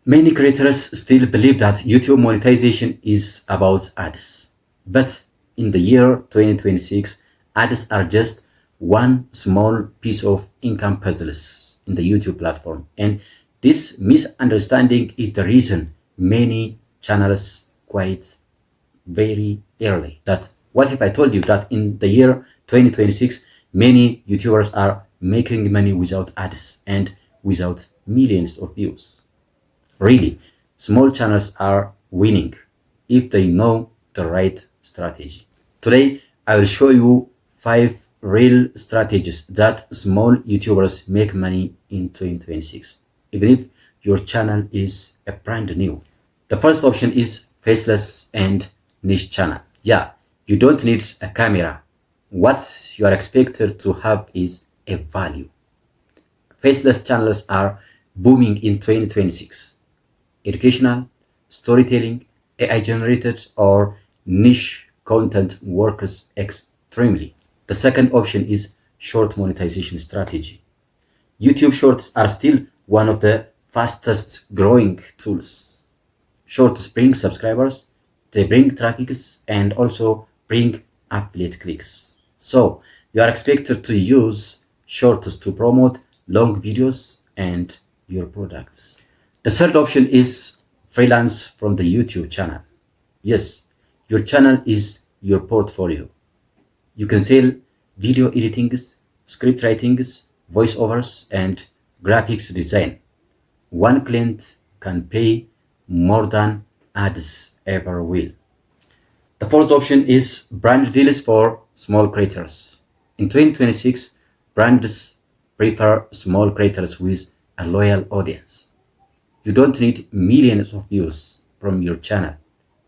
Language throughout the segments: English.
Many creators still believe that YouTube monetization is about ads. But in the year 2026, ads are just one small piece of income puzzles in the YouTube platform. And this misunderstanding is the reason many channels quit very early. That what if I told you that in the year 2026, many YouTubers are making money without ads and without millions of views? Really, small channels are winning if they know the right strategy. Today, I will show you 5 real strategies that small YouTubers make money in 2026, even if your channel is a brand new. The first option is faceless and niche channel. Yeah, you don't need a camera. What you are expected to have is a value. Faceless channels are booming in 2026. Educational, storytelling, AI generated, or niche content works extremely. The second option is short monetization strategy. YouTube Shorts are still one of the fastest growing tools. Shorts bring subscribers, they bring traffic, and also bring affiliate clicks. So you are expected to use Shorts to promote long videos and your products. The third option is freelance from the YouTube channel. Yes, your channel is your portfolio. You can sell video editing, script writing, voiceovers, and graphics design. One client can pay more than ads ever will. The fourth option is brand deals for small creators. In 2026, brands prefer small creators with a loyal audience. You don't need millions of views from your channel,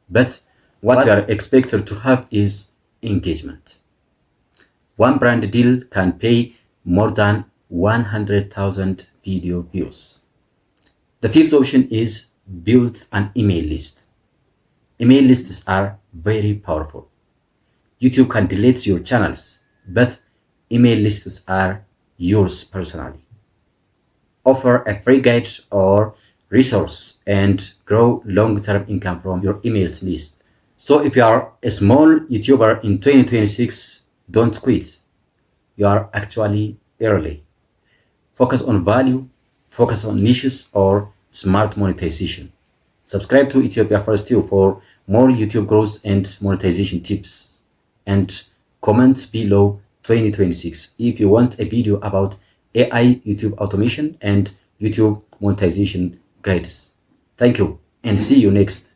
but what you are expected to have is engagement. One brand deal can pay more than 100,000 video views. The fifth option is build an email list. Email lists are very powerful. YouTube can delete your channels, but email lists are yours personally. Offer a free guide or resource and grow long-term income from your emails list. So if you are a small YouTuber in 2026, don't quit. You are actually early. Focus on value, focus on niches or smart monetization. Subscribe to Ethiopia First Too for more YouTube growth and monetization tips. And comment below 2026 if you want a video about AI YouTube automation and YouTube monetization guides. Thank you and see you next.